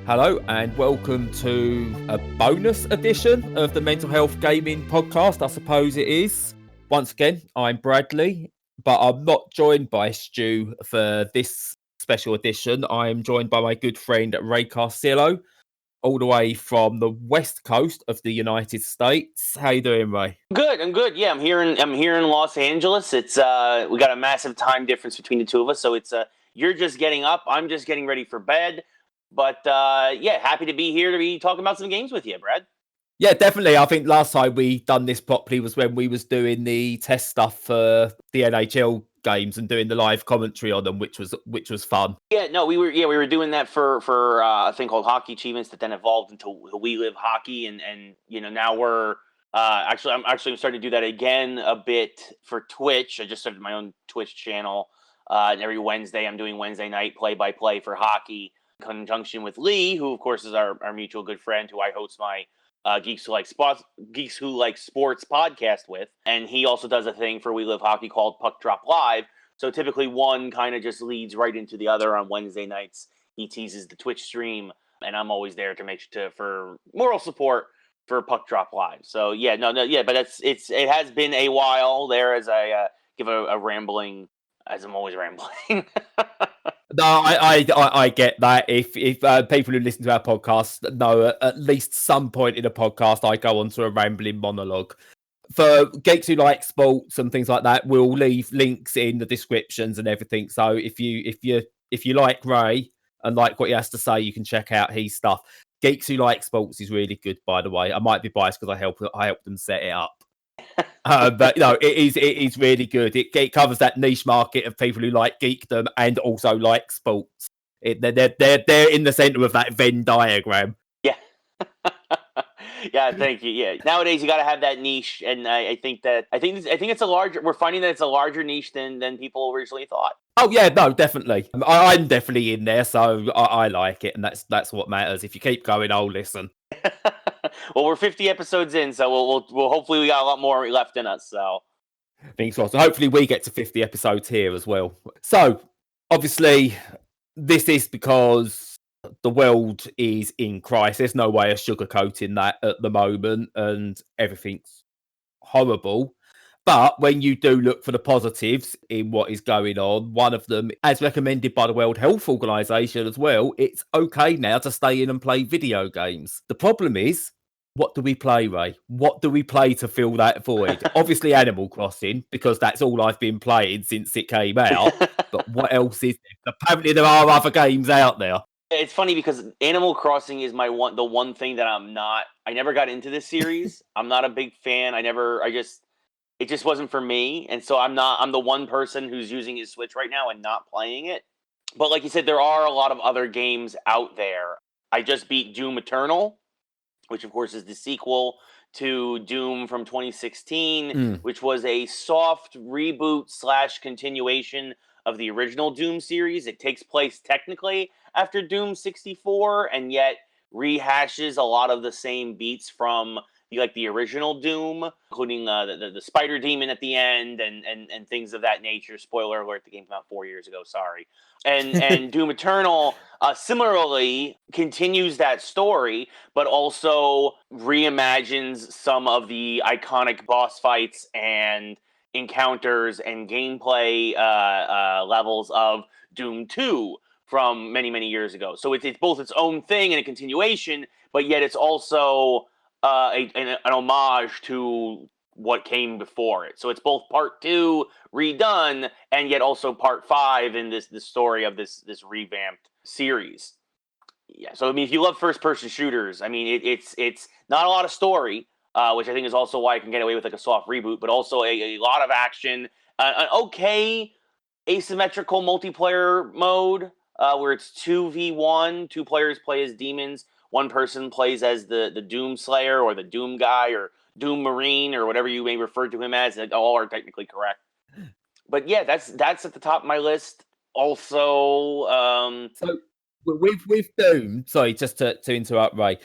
Hello and welcome to a bonus edition of the Mental Health Gaming Podcast, I suppose it is. Once again, I'm Bradley, but I'm not joined by Stu for this special edition. I am joined by my good friend Ray Carsillo, all the way from the west coast of the United States. How you doing, Ray? Good. I'm good. Yeah, I'm here in Los Angeles. It's we got a massive time difference between the two of us, so it's you're just getting up, I'm just getting ready for bed. But yeah, happy to be here to be talking about some games with you, Brad. Yeah, definitely. I think last time we done this properly was when we was doing the test stuff for the NHL games and doing the live commentary on them, which was fun. Yeah, no, we were doing that for a thing called Hockey Achievements that then evolved into We Live Hockey, and now we're I'm starting to do that again a bit for Twitch. I just started my own Twitch channel, and every Wednesday I'm doing Wednesday night play-by-play for hockey in conjunction with Lee, who of course is our mutual good friend, who I host my Geeks Who Like Sports podcast with, and he also does a thing for We Live Hockey called Puck Drop Live. So typically one kind of just leads right into the other on Wednesday nights. He teases the Twitch stream, and I'm always there to for moral support for Puck Drop Live. So yeah, but it has been a while there as I give a rambling, as I'm always rambling. No, I get that. If people who listen to our podcast know at least some point in a podcast, I go on to a rambling monologue. For geeks who like sports and things like that, we'll leave links in the descriptions and everything. So if you like Ray and like what he has to say, you can check out his stuff. Geeks Who Like Sports is really good, by the way. I might be biased because I helped them set it up. But no, it is really good. It covers that niche market of people who like geekdom and also like sports. They're in the center of that Venn diagram. Yeah. Yeah, thank you. Yeah, nowadays you got to have that niche, and I think it's a larger. We're finding that it's a larger niche than people originally thought. Oh yeah, no, definitely. I'm definitely in there, so I like it, and that's what matters. If you keep going, I'll listen. Well, we're 50 episodes in, so we'll hopefully we got a lot more left in us. So, thanks, Ross. So hopefully we get to 50 episodes here as well. So, obviously, this is because the world is in crisis. No way of sugarcoating that at the moment, and everything's horrible. But when you do look for the positives in what is going on, one of them, as recommended by the World Health Organization as well, it's okay now to stay in and play video games. The problem is, what do we play, Ray? What do we play to fill that void? Obviously, Animal Crossing, because that's all I've been playing since it came out. But what else is there? Apparently, there are other games out there. It's funny because Animal Crossing is the one thing that I never got into this series. I'm not a big fan. It just wasn't for me. And so I'm the one person who's using his Switch right now and not playing it. But like you said, there are a lot of other games out there. I just beat Doom Eternal, which of course is the sequel to Doom from 2016, which was a soft reboot / continuation of the original Doom series. It takes place technically after Doom 64, and yet rehashes a lot of the same beats from the original Doom, including the spider demon at the end and things of that nature. Spoiler alert: the game came out 4 years ago. Sorry. And Doom Eternal similarly continues that story, but also reimagines some of the iconic boss fights and encounters and gameplay levels of Doom 2 from many, many years ago. So it's both its own thing and a continuation, but yet it's also an homage to what came before it. So it's both part 2 redone and yet also part 5 in this story of this revamped series. Yeah. So I mean, if you love first person shooters, I mean it's not a lot of story, which I think is also why I can get away with like a soft reboot, but also a lot of action, an okay asymmetrical multiplayer mode where it's 2v1, 2 players play as demons. One person plays as the Doom Slayer or the Doom Guy or Doom Marine or whatever you may refer to him as. All are technically correct. But yeah, that's at the top of my list. Also, so with Doom, sorry, just to interrupt, Ray.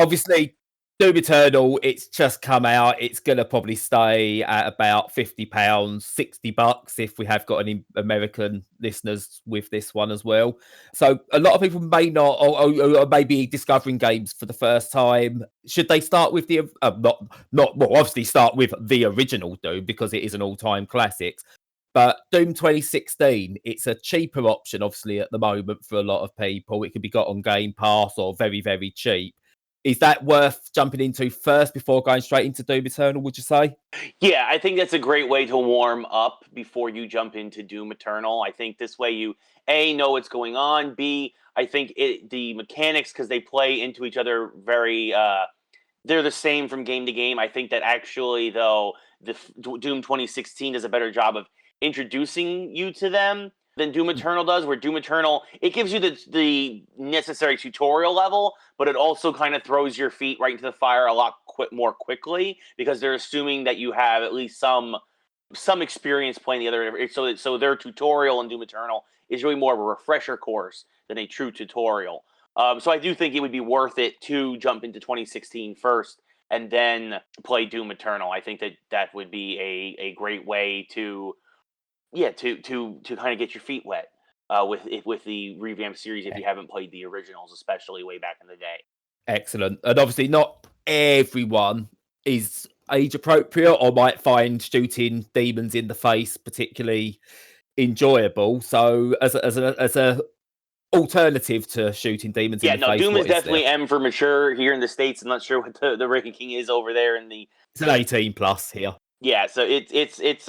Obviously, Doom Eternal, it's just come out. It's going to probably stay at about £50, $60 if we have got any American listeners with this one as well. So a lot of people may not, or maybe discovering games for the first time. Should they start with the, obviously start with the original Doom because it is an all-time classic. But Doom 2016, it's a cheaper option, obviously, at the moment for a lot of people. It can be got on Game Pass or very, very cheap. Is that worth jumping into first before going straight into Doom Eternal, would you say? Yeah, I think that's a great way to warm up before you jump into Doom Eternal. I think this way you, A, know what's going on. B, I think the mechanics, because they play into each other very, they're the same from game to game. I think that actually, though, Doom 2016 does a better job of introducing you to them than Doom Eternal does, where Doom Eternal, it gives you the necessary tutorial level, but it also kind of throws your feet right into the fire a lot more quickly because they're assuming that you have at least some experience playing the other. So their tutorial in Doom Eternal is really more of a refresher course than a true tutorial. So I do think it would be worth it to jump into 2016 first and then play Doom Eternal. I think that would be a great way to kind of get your feet wet with the revamped series if you haven't played the originals, especially way back in the day. Excellent. And obviously not everyone is age appropriate or might find shooting demons in the face particularly enjoyable. So as a alternative to shooting demons in the face, Doom is definitely there? M for mature here in the States. I'm not sure what the ranking is over there in the. It's an 18 plus here. Yeah, so it's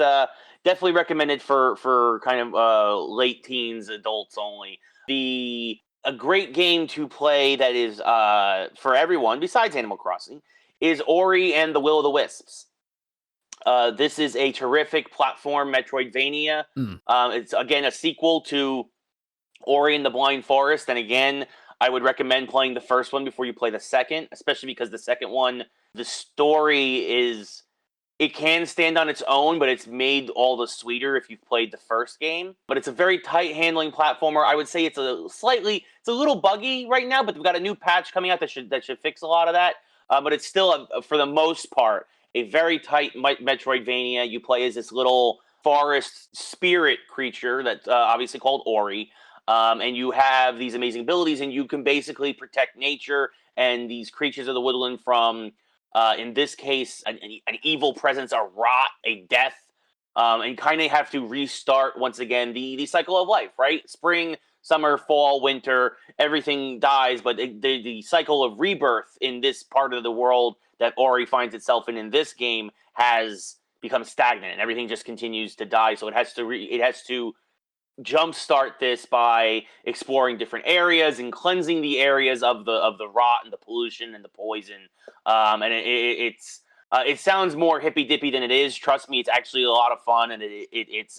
definitely recommended for kind of late teens, adults only. A great game to play that is for everyone besides Animal Crossing is Ori and the Will of the Wisps. This is a terrific platform Metroidvania. It's again a sequel to Ori and the Blind Forest, and again, I would recommend playing the first one before you play the second, especially because the second one, the story it can stand on its own, but it's made all the sweeter if you've played the first game. But it's a very tight handling platformer. I would say it's a little buggy right now, but they've got a new patch coming out that should fix a lot of that. But it's still, for the most part, a very tight Metroidvania. You play as this little forest spirit creature that's obviously called Ori. And you have these amazing abilities, and you can basically protect nature and these creatures of the woodland from, in this case, an evil presence, a rot, a death, and kind of have to restart once again the cycle of life, right? Spring, summer, fall, winter, everything dies, but the cycle of rebirth in this part of the world that Ori finds itself in this game has become stagnant, and everything just continues to die. So it has to jumpstart this by exploring different areas and cleansing the areas of the rot and the pollution and the poison. And it sounds more hippy dippy than it is. Trust me, it's actually a lot of fun, and it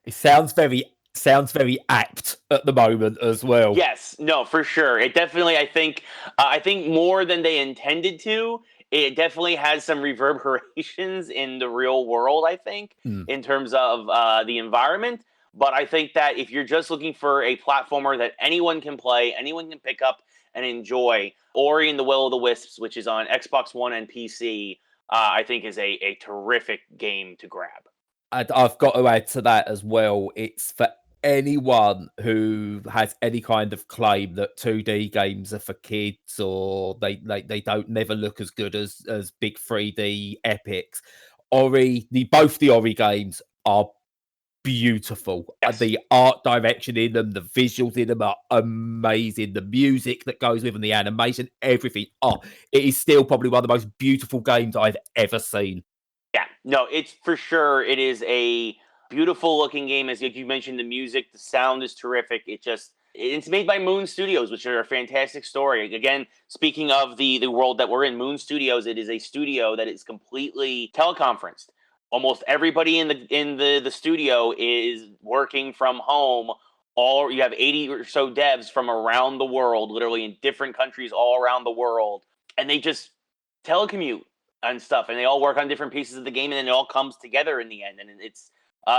sounds very apt at the moment as well. Yes, no, for sure. It definitely, I think more than they intended to. It definitely has some reverberations in the real world, I think, in terms of the environment. But I think that if you're just looking for a platformer that anyone can play, anyone can pick up and enjoy, Ori and the Will of the Wisps, which is on Xbox One and PC, I think is a terrific game to grab. I've got to add to that as well. It's for anyone who has any kind of claim that 2D games are for kids or they don't never look as good as big 3D epics. Both the Ori games are beautiful. Yes. The art direction in them, the visuals in them are amazing. The music that goes with them, the animation, everything. It is still probably one of the most beautiful games I've ever seen. Yeah, no, it's for sure. It is a beautiful looking game. As you mentioned, the music, the sound is terrific. It's made by Moon Studios, which are a fantastic story. Again, speaking of the world that we're in, Moon Studios, it is a studio that is completely teleconferenced. Almost everybody in the studio is working from home. You have 80 or so devs from around the world, literally in different countries all around the world, and they just telecommute and stuff, and they all work on different pieces of the game, and then it all comes together in the end. And it's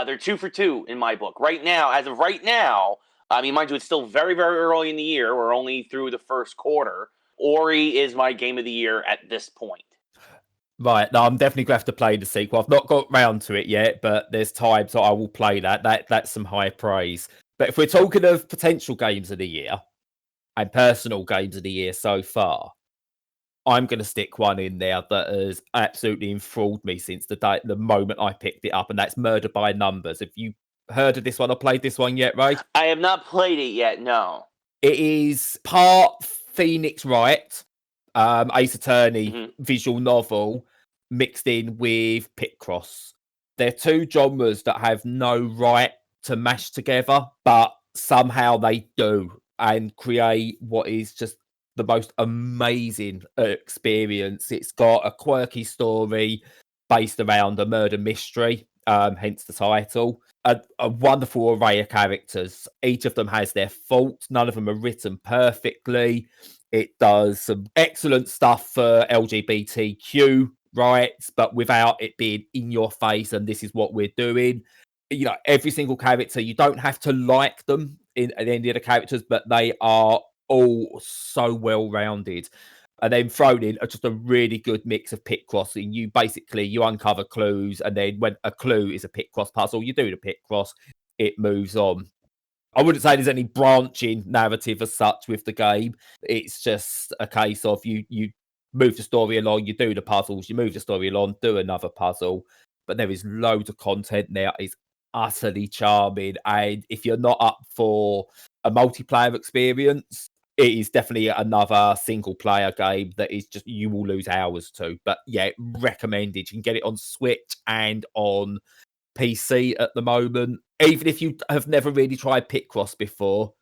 they're 2 for 2 in my book right now. As of right now, I mean, mind you, it's still very, very early in the year. We're only through the first quarter, Ori is my game of the year at this point. Right, no, I'm definitely going to have to play the sequel. I've not got round to it yet, but there's times that I will play that. That's some high praise. But if we're talking of potential games of the year and personal games of the year so far, I'm going to stick one in there that has absolutely enthralled me since the moment I picked it up, and that's Murder by Numbers. Have you heard of this one or played this one yet, Ray? I have not played it yet, no. It is part Phoenix Wright, Ace Attorney visual novel mixed in with Picross. They're two genres that have no right to mash together, but somehow they do and create what is just the most amazing experience. It's got a quirky story based around a murder mystery, hence the title. A wonderful array of characters. Each of them has their faults. None of them are written perfectly. It does some excellent stuff for LGBTQ rights, but without it being in your face and this is what we're doing. You know, every single character, you don't have to like them in any of the characters, but they are all so well rounded. And then thrown in just a really good mix of pit crossing. You uncover clues, and then when a clue is a pit cross puzzle, you do the pit cross, it moves on. I wouldn't say there's any branching narrative as such with the game. It's just a case of you move the story along, you do the puzzles, you move the story along, do another puzzle. But there is loads of content there. It's utterly charming. And if you're not up for a multiplayer experience, it is definitely another single player game that is just, you will lose hours to. But yeah, recommended. You can get it on Switch and on PC at the moment. Even if you have never really tried Picross before,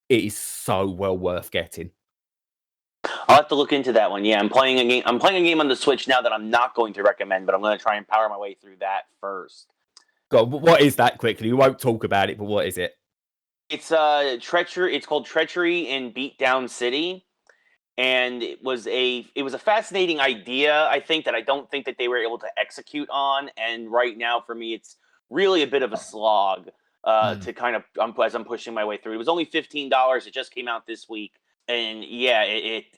it is so well worth getting. I'll have to look into that one. Yeah, I'm playing a game on the Switch now that I'm not going to recommend, but I'm going to try and power my way through that first. God, what is that quickly? We won't talk about it, but what is it? It's Treachery. It's called Treachery in Beatdown City, and it was a fascinating idea. I think that I don't think that they were able to execute on, and right now for me, it's really a bit of a slog to kind of as I'm pushing my way through. It was only $15. It just came out this week, and yeah,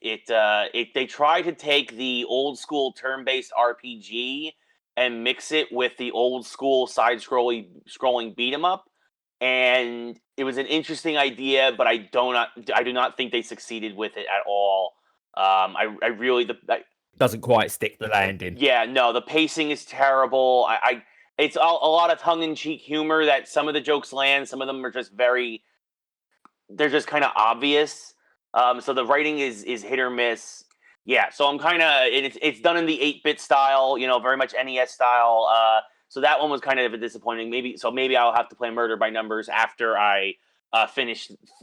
they tried to take the old school turn-based RPG and mix it with the old school scrolling beat 'em up. And it was an interesting idea, but I do not think they succeeded with it at all. Doesn't quite stick the landing. Yeah, no, the pacing is terrible. It's a lot of tongue-in-cheek humor that some of the jokes land. Some of them are just they're just kind of obvious. So the writing is hit or miss. Yeah, so I'm kind of it's done in the 8-bit style, very much NES style. So that one was kind of a disappointing. Maybe I'll have to play Murder by Numbers after I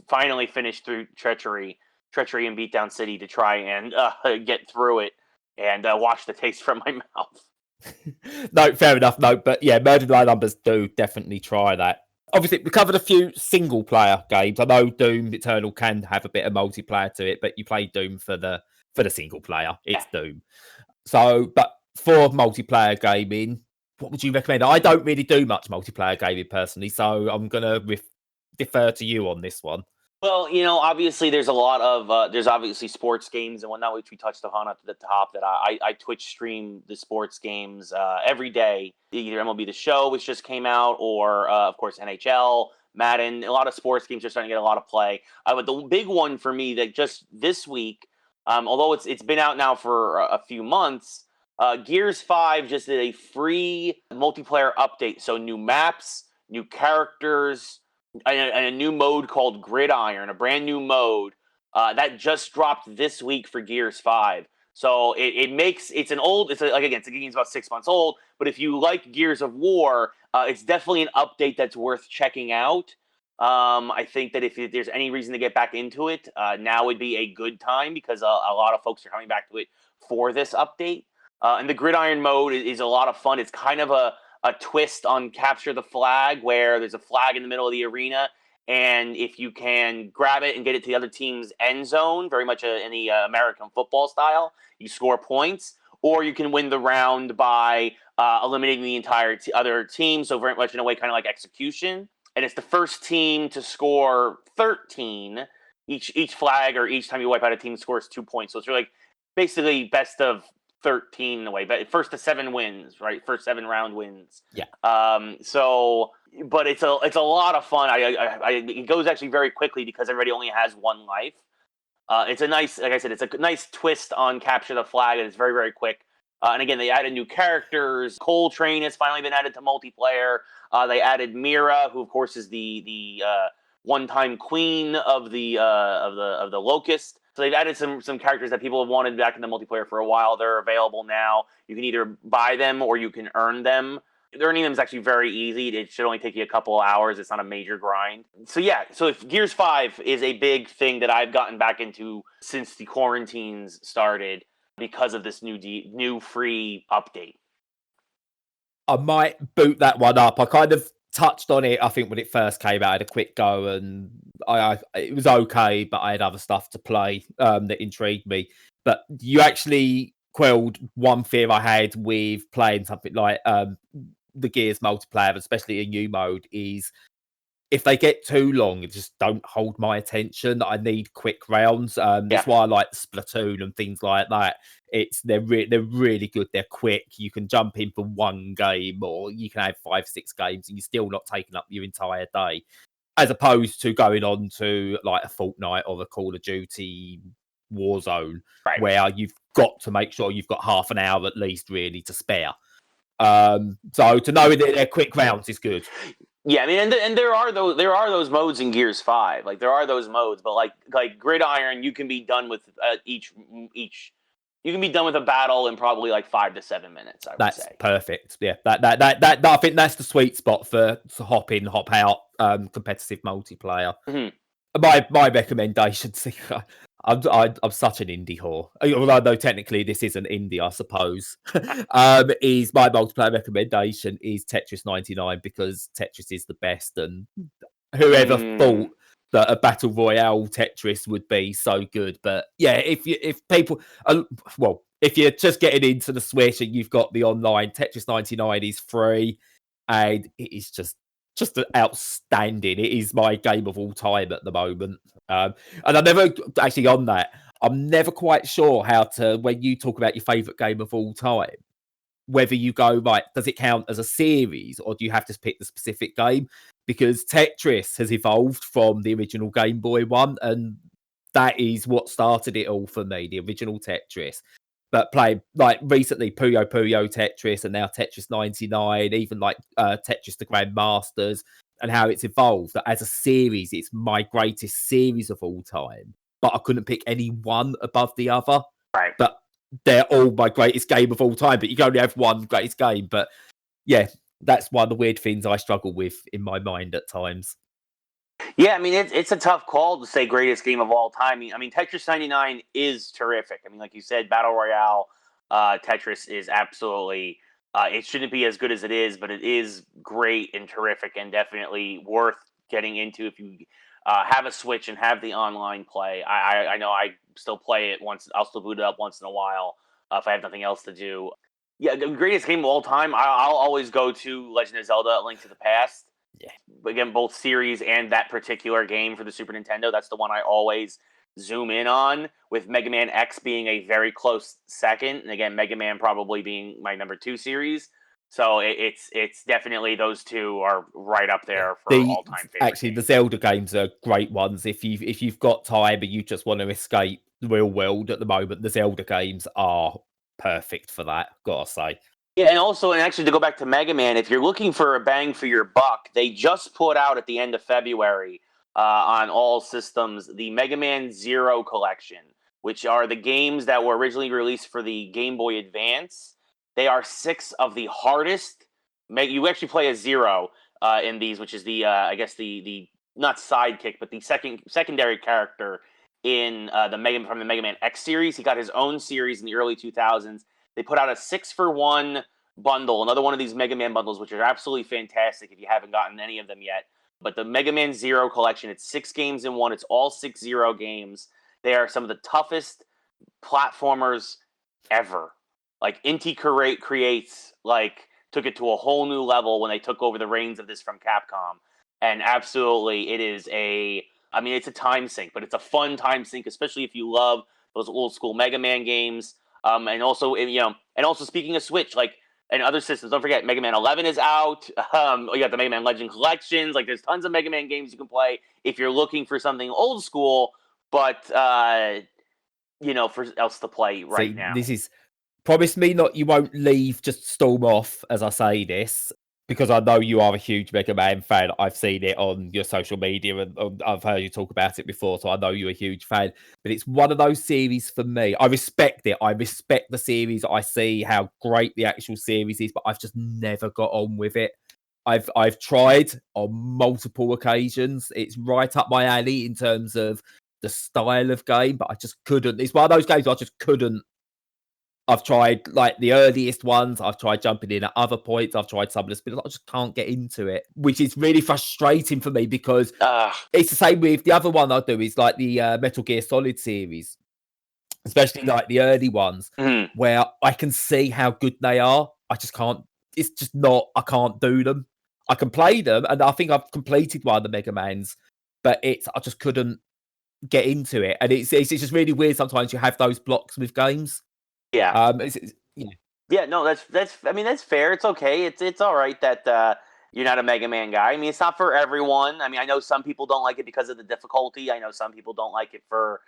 finally finish through Treachery in Beatdown City to try and get through it and wash the taste from my mouth. No, fair enough. No, but yeah, Murder by Numbers do definitely try that. Obviously, we covered a few single player games. I know Doom Eternal can have a bit of multiplayer to it, but you play Doom for the single player. It's Doom. So, but for multiplayer gaming, what would you recommend? I don't really do much multiplayer gaming personally, so I'm gonna defer to you on this one. Well, obviously there's a lot of there's obviously sports games and whatnot, which we touched upon at the top. That I Twitch stream the sports games every day. Either MLB The Show, which just came out, or of course NHL, Madden. A lot of sports games are starting to get a lot of play. But the big one for me that just this week, although it's been out now for a few months, Gears 5 just did a free multiplayer update. So new maps, new characters, and a new mode called Gridiron, a brand new mode that just dropped this week for Gears 5. So it's a game's about 6 months old, but if you like Gears of War, it's definitely an update that's worth checking out. I think that if there's any reason to get back into it, now would be a good time because a lot of folks are coming back to it for this update. And the Gridiron mode is a lot of fun. It's kind of a twist on Capture the Flag, where there's a flag in the middle of the arena, and if you can grab it and get it to the other team's end zone, very much in the American football style, you score points, or you can win the round by eliminating the entire other team, so very much in a way kind of like execution. And it's the first team to score 13 each flag or each time you wipe out a team scores 2 points. So it's really like basically best of 13 in a way, but first to 7 wins, right? First 7 round wins. Yeah. But it's a lot of fun. It goes actually very quickly because everybody only has 1 life. It's a nice, like I said, it's a nice twist on capture the flag, and it's very, very quick. And again, they added new characters. Coltrane has finally been added to multiplayer. They added Mira, who of course is the one-time queen of the Locust. So they've added some characters that people have wanted back in the multiplayer for a while. They're available now. You can either buy them or you can earn them. Earning them is actually very easy. It should only take you a couple of hours. It's not a major grind. So yeah, so if Gears 5 is a big thing that I've gotten back into since the quarantines started because of this new free update. I might boot that one up. I kind of touched on it, I think, when it first came out. I had a quick go, and it was okay, but I had other stuff to play that intrigued me. But you actually quelled one fear I had with playing something like the Gears multiplayer, especially in new mode, is if they get too long, it just don't hold my attention. I need quick rounds. That's why I like Splatoon and things like that. They're really good. They're quick. You can jump in for 1 game, or you can have 5-6 games, and you're still not taking up your entire day. As opposed to going on to like a Fortnite or a Call of Duty Warzone, right, where you've got to make sure you've got half an hour at least really to spare. So to know that they're quick rounds is good. Yeah, I mean, and there are those modes in Gears 5. Like there are those modes, but like Gridiron, you can be done with each. You can be done with a battle in probably like 5 to 7 minutes. I would say that's perfect. Yeah, that I think that's the sweet spot for hop in, hop out, competitive multiplayer. Mm-hmm. My recommendation. I'm such an indie whore. Although technically this isn't indie, I suppose. Is my multiplayer recommendation is Tetris 99 because Tetris is the best, and whoever thought that a battle royale Tetris would be so good. But yeah, if people, if you're just getting into the Switch and you've got the online, Tetris 99 is free, and it is just outstanding. It is my game of all time at the moment. And I'm never actually on that. I'm never quite sure how to, when you talk about your favorite game of all time, whether you go, right, does it count as a series or do you have to pick the specific game? Because Tetris has evolved from the original Game Boy one, and that is what started it all for me, the original Tetris. But playing like recently Puyo Puyo Tetris and now Tetris 99, even like Tetris the Grandmasters, and how it's evolved. That as a series, it's my greatest series of all time. But I couldn't pick any one above the other. Right. But they're all my greatest game of all time. But you can only have one greatest game. But yeah, that's one of the weird things I struggle with in my mind at times. Yeah, I mean, it's a tough call to say greatest game of all time. I mean, Tetris 99 is terrific. I mean, like you said, Battle Royale Tetris is absolutely, it shouldn't be as good as it is, but it is great and terrific and definitely worth getting into if you have a Switch and have the online play. I know I still play it once. I'll still boot it up once in a while if I have nothing else to do. Yeah, the greatest game of all time, I'll always go to Legend of Zelda: A Link to the Past. Yeah. Again, both series and that particular game for the Super Nintendo. That's the one I always zoom in on, with Mega Man X being a very close second. And again, Mega Man probably being my number 2 series. So it's definitely, those two are right up there for all-time favorite Actually, games. the Zelda games are great ones. If you've got time and you just want to escape the real world at the moment, the Zelda games are perfect for that, gotta say. Yeah, and actually to go back to Mega Man, if you're looking for a bang for your buck, they just put out at the end of February on all systems the Mega Man Zero collection, which are the games that were originally released for the Game Boy Advance. They are 6 of the hardest. You actually play a Zero in these, which is the I guess the not sidekick, but the secondary character in from the Mega Man X series. He got his own series in the early 2000s. They put out a 6-for-1 bundle, another one of these Mega Man bundles, which are absolutely fantastic if you haven't gotten any of them yet. But the Mega Man Zero collection, it's 6 games in one. It's all 6 Zero games. They are some of the toughest platformers ever. Like Inti Creates, took it to a whole new level when they took over the reins of this from Capcom. And absolutely, it is a I mean, it's a time sink, but it's a fun time sink, especially if you love those old school Mega Man games. And also, and also speaking of Switch, like, and other systems, don't forget Mega Man 11 is out. You got the Mega Man Legend collections. Like, there's tons of Mega Man games you can play if you're looking for something old school, but for else to play right now. This is promise me not you won't leave, just storm off as I say this, because I know you are a huge Mega Man fan. I've seen it on your social media and I've heard you talk about it before, so I know you're a huge fan. But it's one of those series for me. I respect it. I respect the series. I see how great the actual series is, but I've just never got on with it. I've tried on multiple occasions. It's right up my alley in terms of the style of game, but I just couldn't. It's one of those games I just couldn't. I've tried like the earliest ones. I've tried jumping in at other points. I've tried some of the spin. I just can't get into it, which is really frustrating for me because it's the same with the other one I do is like the Metal Gear Solid series, especially like the early ones where I can see how good they are. I just can't. It's just not. I can't do them. I can play them, and I think I've completed one of the Mega Mans, but I just couldn't get into it, and it's just really weird. Sometimes you have those blocks with games. Yeah. Yeah. No, that's. I mean, that's fair. It's okay. It's all right that you're not a Mega Man guy. I mean, it's not for everyone. I mean, I know some people don't like it because of the difficulty. I know some people don't like it for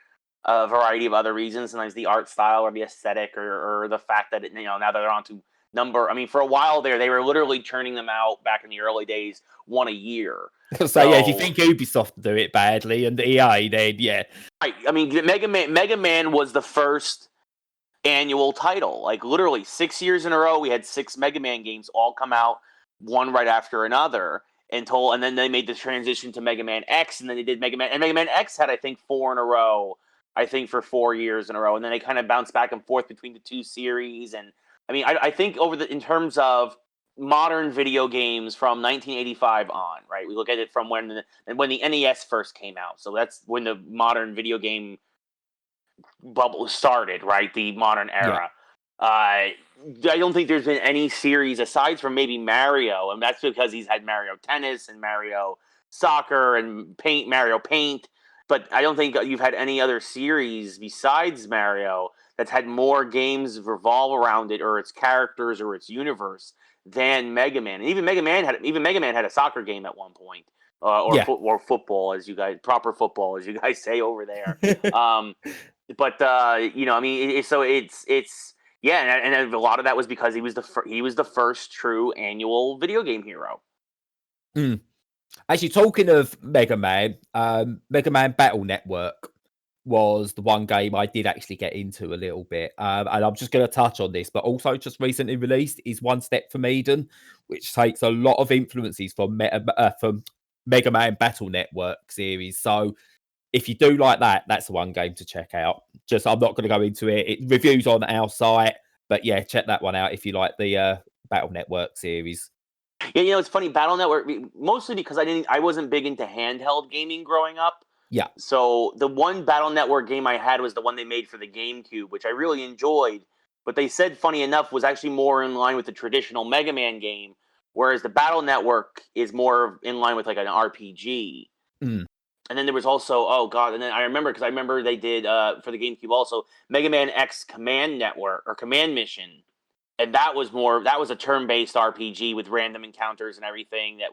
a variety of other reasons. Sometimes the art style or the aesthetic or the fact that now that they're onto number. I mean, for a while there, they were literally churning them out back in the early days, one a year. So yeah, if you think Ubisoft do it badly and EA, then yeah. I mean, Mega Man was the first annual title. Like literally 6 years in a row, we had 6 Mega Man games all come out, one right after another. And then they made the transition to Mega Man X, and then they did Mega Man, and Mega Man X had I think 4 in a row. I think for 4 years in a row, and then they kind of bounced back and forth between the two series. And I mean, I think in terms of modern video games from 1985 on, right? We look at it from when the NES first came out, so that's when the modern video game bubble started, right? The modern era. Yeah. I don't think there's been any series aside from maybe Mario, and that's because he's had Mario Tennis and Mario Soccer and Mario Paint. But I don't think you've had any other series besides Mario that's had more games revolve around it or its characters or its universe than Mega Man. And even Mega Man had a soccer game at one point, or football, as you guys proper football, as you guys say over there. But I mean, it's yeah, and a lot of that was because he was the first true annual video game hero. Actually, talking of Mega Man, Mega Man Battle Network was the one game I did actually get into a little bit. And I'm just going to touch on this, but also just recently released is One Step from Eden, which takes a lot of influences from Mega Man Battle Network series. So if you do like that, that's the one game to check out. Just I'm not going to go into it. It reviews on our site, but yeah, check that one out if you like the Battle Network series. Yeah, it's funny, Battle Network, mostly because I wasn't big into handheld gaming growing up. Yeah. So the one Battle Network game I had was the one they made for the GameCube, which I really enjoyed. But they said, funny enough, was actually more in line with the traditional Mega Man game, whereas the Battle Network is more in line with like an RPG. And then there was also, and then I remember they did for the GameCube also Mega Man X Command Network or Command Mission. And that was a turn-based RPG with random encounters and everything that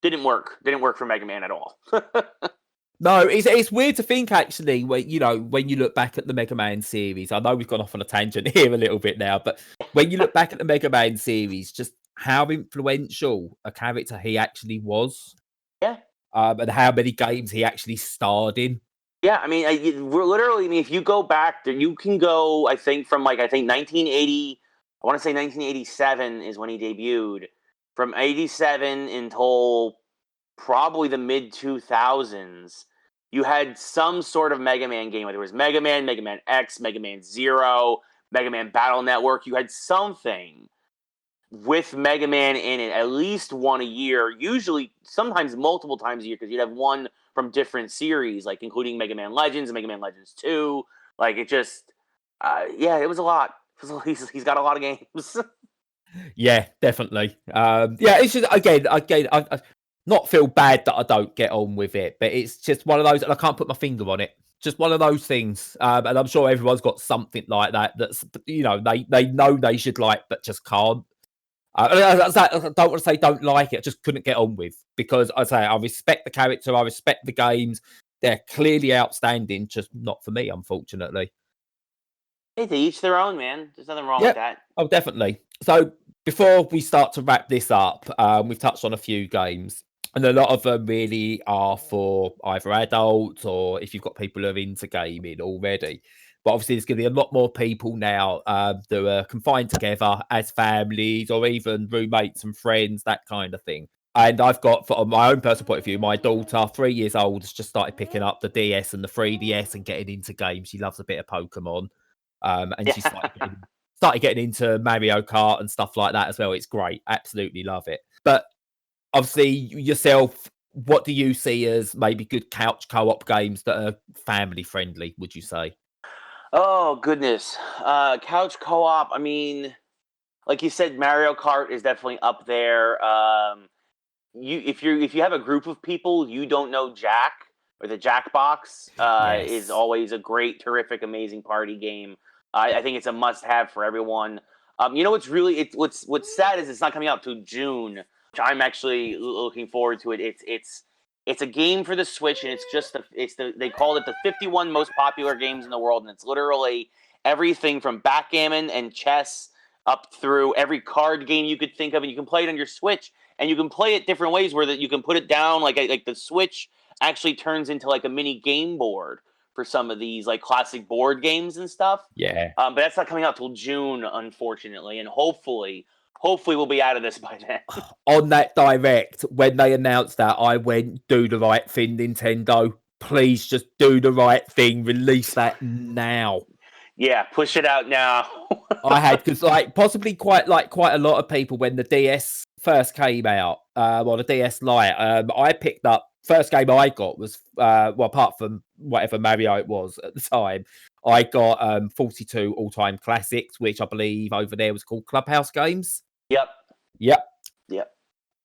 didn't work for Mega Man at all. No, it's weird to think actually when you look back at the Mega Man series. I know we've gone off on a tangent here a little bit now, but when you look back at the Mega Man series, just how influential a character he actually was. Yeah. And how many games he actually starred in. Yeah, I mean, we're literally. I mean, if you go back, you can go. I think from 1980. I want to say 1987 is when he debuted. From 87 until probably the mid 2000s, you had some sort of Mega Man game. Whether it was Mega Man X, Mega Man Zero, Mega Man Battle Network. You had something with Mega Man in it, at least one a year, usually sometimes multiple times a year, because you'd have one from different series, like including Mega Man Legends and Mega Man Legends 2. Like it just, it was a lot. He's got a lot of games. Yeah, definitely. Yeah, it's just again, not feel bad that I don't get on with it, but it's just one of those, and I can't put my finger on it. Just one of those things, and I'm sure everyone's got something like that. That's they know they should like, but just can't. I don't want to say don't like it. I just couldn't get on with because I respect the character, I respect the games. They're clearly outstanding, just not for me, unfortunately. Hey, to each their own, man. There's nothing wrong with Yep. that. Oh, definitely. So before we start to wrap this up, we've touched on a few games, and a lot of them really are for either adults or if you've got people who are into gaming already. But obviously, there's going to be a lot more people now that are confined together as families or even roommates and friends, that kind of thing. And I've got, from my own personal point of view, my daughter, 3 years old, has just started picking up the DS and the 3DS and getting into games. She loves a bit of Pokemon. And she started getting into Mario Kart and stuff like that as well. It's great. Absolutely love it. But obviously, yourself, what do you see as maybe good couch co-op games that are family friendly, would you say? Oh goodness, couch co-op. I mean, like you said, Mario Kart is definitely up there. If you have a group of people you don't know Jack or the Jackbox, is Yes. always a great, terrific, amazing party game. I think it's a must-have for everyone. What's sad is it's not coming out till June, which I'm actually looking forward to it. It's a game for the Switch, and they called it the 51 most popular games in the world, and it's literally everything from backgammon and chess up through every card game you could think of, and you can play it on your Switch, and you can play it different ways where you can put it down like the Switch actually turns into like a mini game board for some of these like classic board games and stuff. Yeah. But that's not coming out till June, unfortunately, and hopefully we'll be out of this by then. On that direct, when they announced that, I went, do the right thing, Nintendo. Please just do the right thing. Release that now. Yeah, push it out now. I had, because possibly quite a lot of people when the DS first came out, or the DS Lite, I picked up, first game I got was apart from whatever Mario it was at the time, I got 42 all-time classics, which I believe over there was called Clubhouse games. Yep.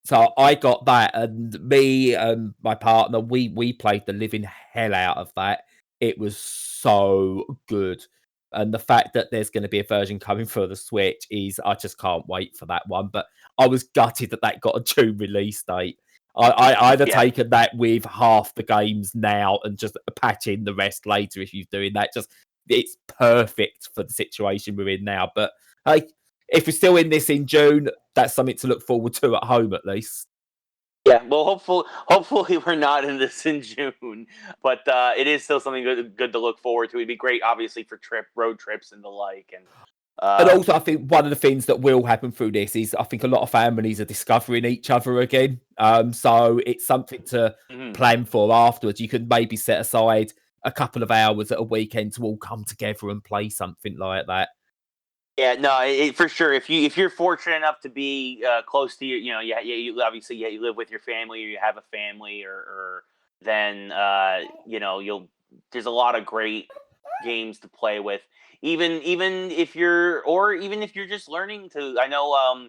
So I got that, and me and my partner, we played the living hell out of that. It was so good. And the fact that there's going to be a version coming for the Switch I just can't wait for that one. But I was gutted that got a June release date. I'd have taken that with half the games now and just patch in the rest later if you're doing that. It's perfect for the situation we're in now. But hey, if we're still in this in June, that's something to look forward to at home at least. Yeah, well, hopefully we're not in this in June, but it is still something good to look forward to. It'd be great, obviously, for road trips and the like. And also, I think one of the things that will happen through this is I think a lot of families are discovering each other again. So it's something to plan for afterwards. You can maybe set aside a couple of hours at a weekend to all come together and play something like that. Yeah, no, for sure. If you're fortunate enough to be close to you obviously you live with your family or you have a family, or then there's a lot of great games to play with. Even if you're just learning to. I know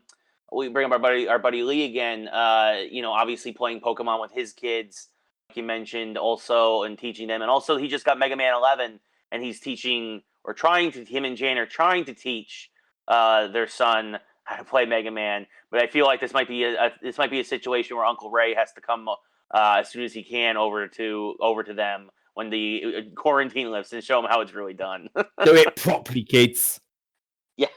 we bring up our buddy Lee again. Obviously playing Pokemon with his kids, like you mentioned, also, and teaching them, and also he just got Mega Man 11, and he's teaching. Or him and Jane are trying to teach their son how to play Mega Man. But I feel like this might be a situation where Uncle Ray has to come as soon as he can over to them when the quarantine lifts and show them how it's really done. Do it properly, kids. Yeah,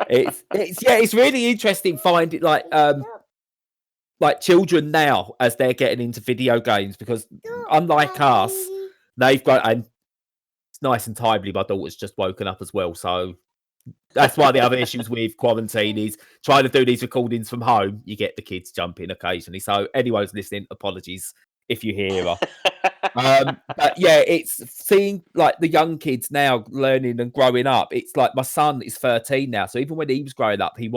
it's really interesting finding like children now as they're getting into video games, because unlike us, they've got, and it's nice and timely, my daughter's just woken up as well, so that's one of the other issues with quarantine is trying to do these recordings from home. You get the kids jumping occasionally, so anyone's listening, apologies if you hear her. But yeah, it's seeing like the young kids now learning and growing up. It's like my son is 13 now, so even when he was growing up, he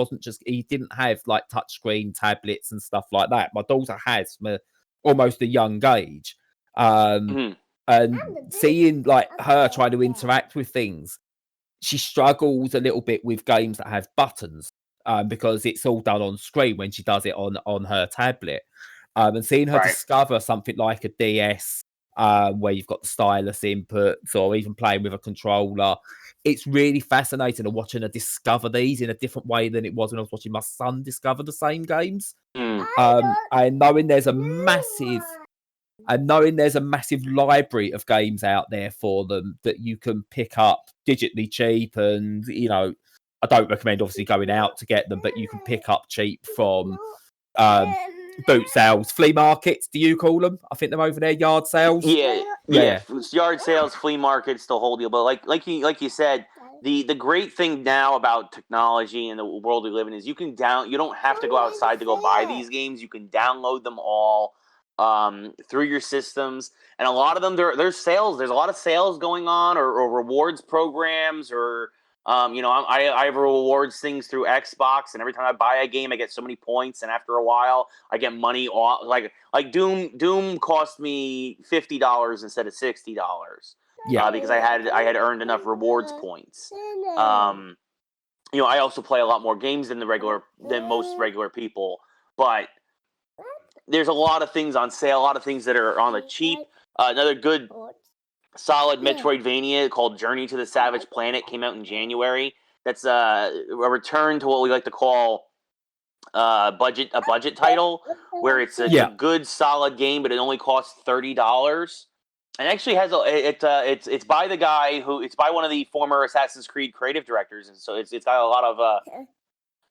didn't have like touchscreen tablets and stuff like that. My daughter has from almost a young age. And seeing like her trying to interact with things, she struggles a little bit with games that have buttons, because it's all done on screen when she does it on her tablet. And seeing her Right. discover something like a DS, where you've got the stylus inputs, or even playing with a controller, it's really fascinating to watching her discover these in a different way than it was when I was watching my son discover the same games. And knowing there's a massive library of games out there for them that you can pick up digitally cheap, and I don't recommend obviously going out to get them, but you can pick up cheap from boot sales, flea markets. Do you call them? I think they're over there, yard sales. Yeah. Yard sales, flea markets, the whole deal. But like you said, the great thing now about technology and the world we live in is you don't have to go outside to go buy these games. You can download them all through your systems, and a lot of them there's sales. There's a lot of sales going on, or rewards programs, or I have rewards things through Xbox, and every time I buy a game, I get so many points, and after a while, I get money off. Like Doom cost me $50 instead of $60. Yeah, because I had earned enough rewards points. I also play a lot more games than most regular people, but there's a lot of things on sale, a lot of things that are on the cheap. Another good, solid Metroidvania called Journey to the Savage Planet came out in January. That's a return to what we like to call a budget title, where it's a good, solid game, but it only costs $30. And actually has it's by the guy it's by one of the former Assassin's Creed creative directors, and so it's got a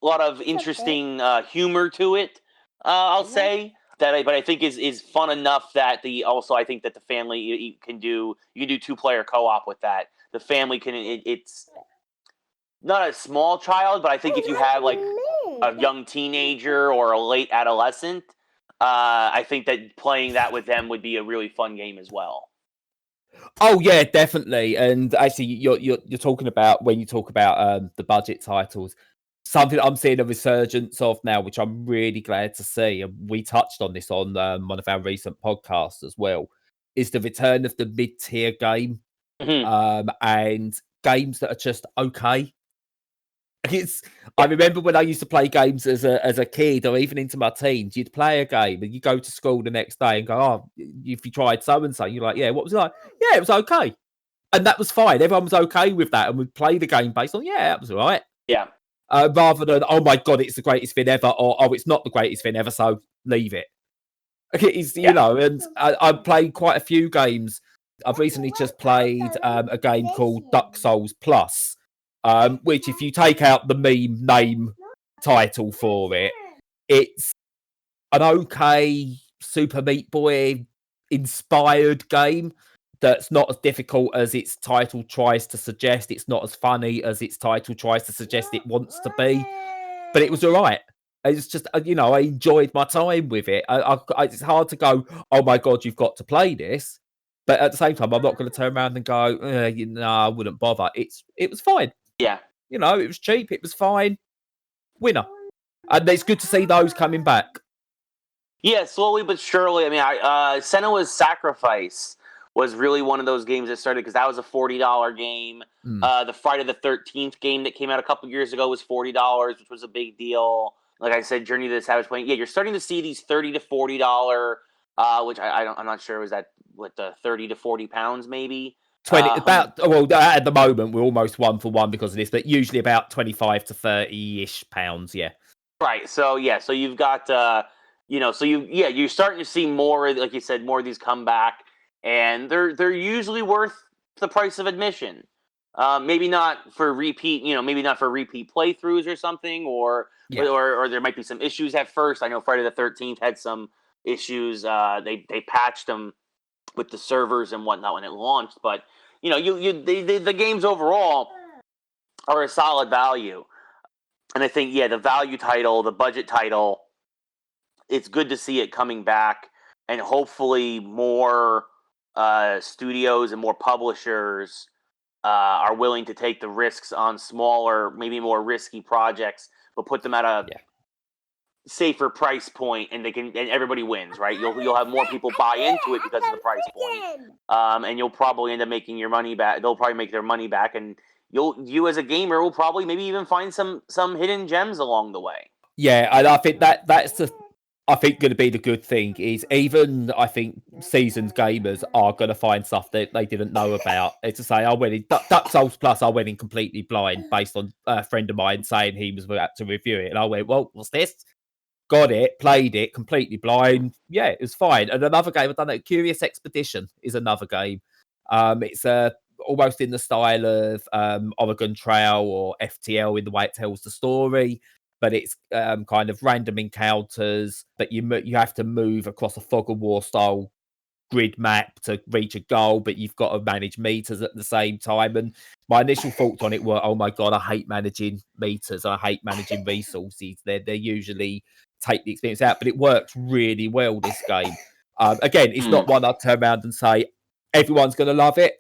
lot of interesting humor to it. I'll say that, but I think is fun enough that I think that the family you can do 2-player co-op with that. The family can it's not a small child, but I think if you have like a young teenager or a late adolescent, I think that playing that with them would be a really fun game as well. Oh yeah, definitely. And actually, you're talking about, when you talk about the budget titles, something I'm seeing a resurgence of now, which I'm really glad to see, and we touched on this on one of our recent podcasts as well, is the return of the mid-tier game, and games that are just okay. I remember when I used to play games as a kid, or even into my teens, you'd play a game and you go to school the next day and go, "Oh, if you tried so and so," you're like, "Yeah, what was it like?" "Yeah, it was okay," and that was fine. Everyone was okay with that, and we'd play the game based on, "Yeah, that was all right." Yeah. Rather than, "Oh my god, it's the greatest thing ever," or "Oh, it's not the greatest thing ever, so leave it." And I've played quite a few games. I've recently just played a game called Dark Souls Plus. Which, if you take out the meme name title for it, it's an okay Super Meat Boy inspired game that's not as difficult as its title tries to suggest. It's not as funny as its title tries to suggest it wants to be, but it was all right. It's just, I enjoyed my time with it. It's hard to go, "Oh my god, you've got to play this," but at the same time, I'm not going to turn around and go, I wouldn't bother. It was fine. Yeah. It was cheap. It was fine. Winner. And it's good to see those coming back. Yeah, slowly but surely. I mean, Senua's Sacrifice was really one of those games that started because that was a $40 game. The Friday the 13th game that came out a couple years ago was $40, which was a big deal. Like I said, Journey to the Savage Planet. Yeah, you're starting to see these $30 to $40, which I'm not sure, was that the 30 to 40 pounds maybe. 20 at the moment we're almost 1 for 1 because of this, but usually about 25 to 30-ish pounds. Yeah. Right. So you've got you're starting to see more, like you said, more of these come back, and they're usually worth the price of admission. Maybe not for repeat, maybe not for repeat playthroughs or something, or there might be some issues at first. I know Friday the 13th had some issues. They patched them with the servers and whatnot when it launched, but the games overall are a solid value. And I think, the value title, the budget title, it's good to see it coming back, and hopefully more studios and more publishers are willing to take the risks on smaller, maybe more risky projects, but put them at a safer price point, and everybody wins, right? You'll have more people buy into it because of the price point, and you'll probably end up making your money back. They'll probably make their money back, and you as a gamer will probably maybe even find some hidden gems along the way. Yeah, and I think that's the I think going to be the good thing is even I think seasoned gamers are going to find stuff that they didn't know about. It's to say I went in Dark Souls Plus. I went in completely blind based on a friend of mine saying he was about to review it, and I went, "Well, what's this?" Got it, played it completely blind. Yeah, it was fine. And another game I've done that. Curious Expedition is another game. It's almost in the style of Oregon Trail or FTL in the way it tells the story, but it's kind of random encounters that you have to move across a fog of war style grid map to reach a goal, but you've got to manage meters at the same time. And my initial thoughts on it were, oh my god, I hate managing meters. I hate managing resources. They're usually take the experience out, but it works really well, this game. Again, it's not one I'd turn around and say everyone's going to love it,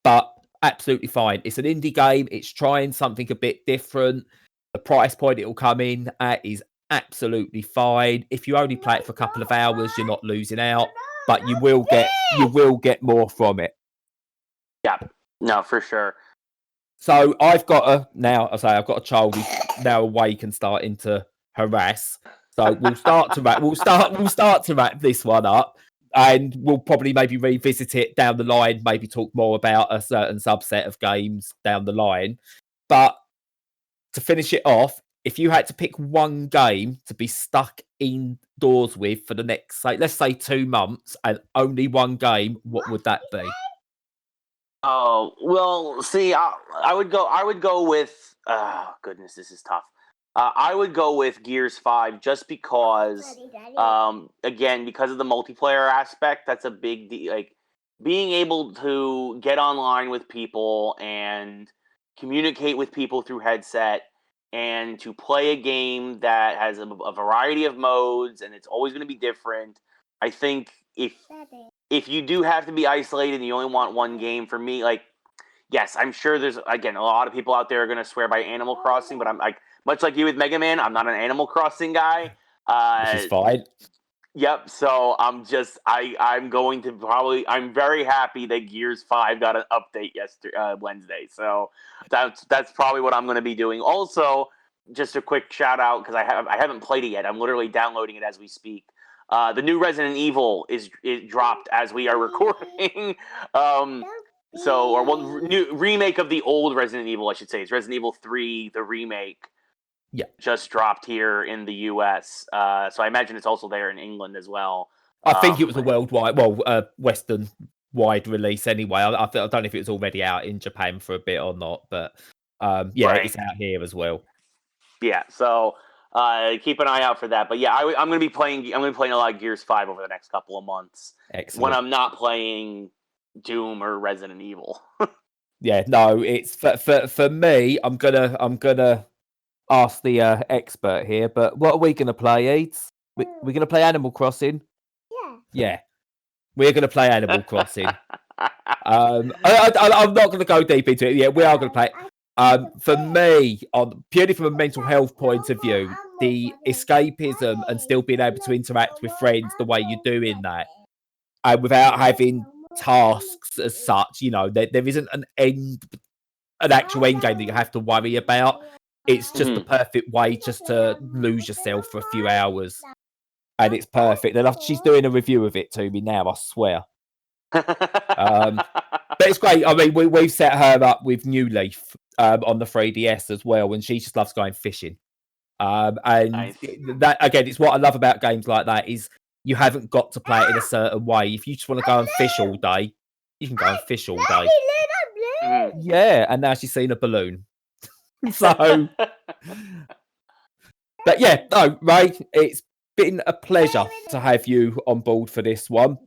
but absolutely fine. It's an indie game. It's trying something a bit different. The price point it will come in at is absolutely fine. If you only play it for a couple of hours, you're not losing out, but you will get more from it. Yeah, no, for sure. So I've got a child who's now awake and starting to harass. So we'll start to wrap this one up, and we'll probably maybe revisit it down the line, maybe talk more about a certain subset of games down the line. But to finish it off, if you had to pick one game to be stuck indoors with for the next, let's say 2 months, and only one game, what would that be? Oh, well, see, I would go with, oh, goodness, this is tough. I would go with Gears 5 just because, again, because of the multiplayer aspect, that's a big deal. Like, being able to get online with people and communicate with people through headset and to play a game that has a variety of modes and it's always going to be different. I think if you do have to be isolated and you only want one game, for me, like, yes, I'm sure there's, again, a lot of people out there are going to swear by Animal Crossing, but I'm like, much like you with Mega Man, I'm not an Animal Crossing guy. Which is fine. Yep. So I'm very happy that Gears 5 got an update Wednesday. So that's probably what I'm going to be doing. Also, just a quick shout out because I haven't played it yet. I'm literally downloading it as we speak. The new Resident Evil is dropped as we are recording. New remake of the old Resident Evil, I should say. It's Resident Evil 3, the remake. Yeah, just dropped here in the US. So I imagine it's also there in England as well. I think it was a worldwide, Western wide release anyway. I don't know if it was already out in Japan for a bit or not, but right. It's out here as well. Yeah, so keep an eye out for that. But yeah, I'm going to be playing. I'm going to be playing a lot of Gears 5 over the next couple of months. Excellent. When I'm not playing Doom or Resident Evil. Yeah, no, it's for me. I'm gonna ask the expert here, but what are we going to play, Eads? We're going to play Animal Crossing? Yeah. We're going to play Animal Crossing. I'm not going to go deep into it. Yeah, we are going to play it. For me, purely from a mental health point of view, the escapism and still being able to interact with friends the way you're doing that, and without having tasks as such, there isn't an actual end game that you have to worry about. It's just the perfect way just to lose yourself for a few hours. And it's perfect. And she's doing a review of it to me now, I swear. But it's great. I mean, we've set her up with New Leaf on the 3DS as well, and she just loves going fishing. And nice. That, again, it's what I love about games like that is you haven't got to play it in a certain way. If you just want to go and fish all day, you can go and fish all day. Yeah, and now she's seen a balloon. So, but yeah, no, Ray, it's been a pleasure to have you on board for this one.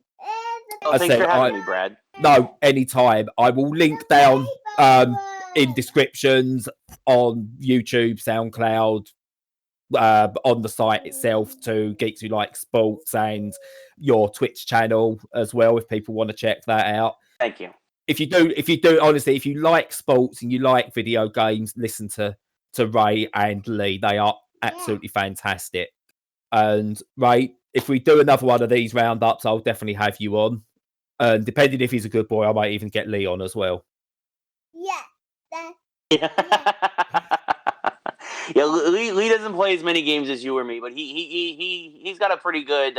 Thanks for having me, Brad. No, anytime. I will link down in descriptions on YouTube, SoundCloud, on the site itself to Geeks Who Like Sports and your Twitch channel as well, if people want to check that out. Thank you. If you do, honestly, if you like sports and you like video games, listen to Ray and Lee. They are absolutely fantastic. And Ray, if we do another one of these roundups, I'll definitely have you on. And depending if he's a good boy, I might even get Lee on as well. Yeah. Yeah, Lee doesn't play as many games as you or me, but he's got a pretty good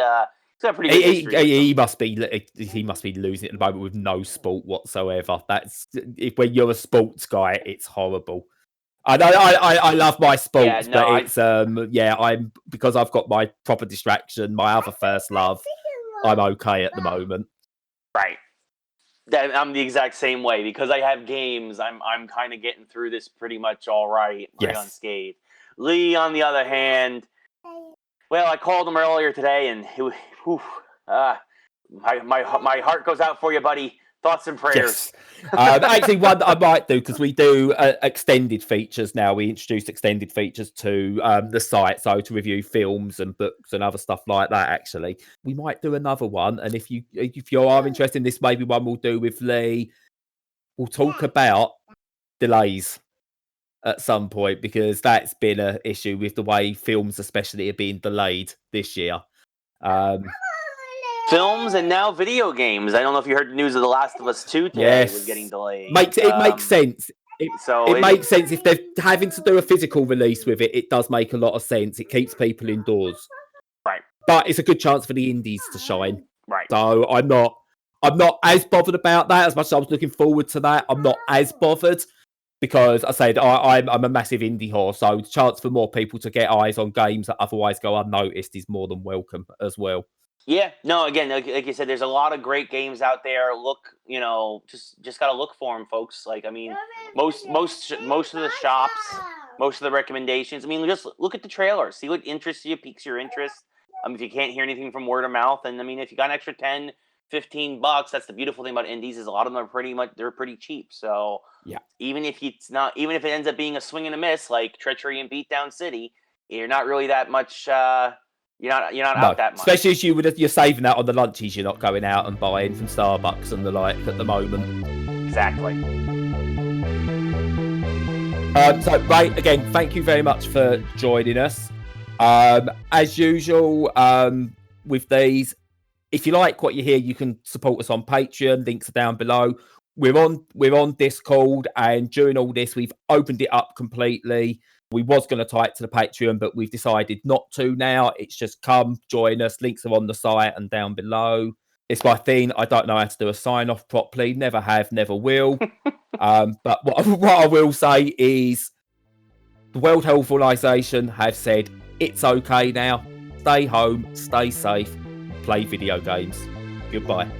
history. He must be losing it at the moment with no sport whatsoever. That's when you're a sports guy, it's horrible. I love my sports, but it's I'm because I've got my proper distraction, my other first love. I'm okay at the moment. Right. I'm the exact same way because I have games. I'm kind of getting through this pretty much all right, unscathed. Lee, on the other hand, well, I called him earlier today, and my heart goes out for you, buddy. Thoughts and prayers. Yes. Actually, one that I might do, because we do extended features now. We introduced extended features to the site, so to review films and books and other stuff like that. Actually, we might do another one, and if you are interested in this, maybe one we'll do with Lee. We'll talk about delays at some point, because that's been an issue with the way films, especially, are being delayed this year. Films and now video games. I don't know if you heard the news of The Last of Us 2 today was getting delayed. It makes sense. It makes sense if they're having to do a physical release with it. It does make a lot of sense. It keeps people indoors, right? But it's a good chance for the indies to shine, right? So I'm not as bothered about that. As much as I was looking forward to that, I'm not as bothered, because I said I'm a massive indie whore. So the chance for more people to get eyes on games that otherwise go unnoticed is more than welcome as well. Yeah, no, again, like you said, there's a lot of great games out there. Look, just gotta look for them, folks. Like, I mean, most of the shops, most of the recommendations. I mean, just look at the trailers, see what interests you, piques your interest. If you can't hear anything from word of mouth, and I mean, if you got an extra $10-$15, that's the beautiful thing about indies, is a lot of them are pretty cheap. So yeah, even if it ends up being a swing and a miss, like Treachery and Beatdown City, you're not really that much. You're not out that much. Especially as you're saving that on the lunches. You're not going out and buying from Starbucks and the like at the moment. Exactly. So, Ray, again, thank you very much for joining us. As usual, with these, if you like what you hear, you can support us on Patreon. Links are down below. We're on Discord, and during all this, we've opened it up completely. We was going to tie it to the Patreon, but we've decided not to now. It's just come, join us. Links are on the site and down below. It's my thing. I don't know how to do a sign-off properly. Never have, never will. But what I will say is the World Health Organization have said it's okay now. Stay home, stay safe, play video games. Goodbye.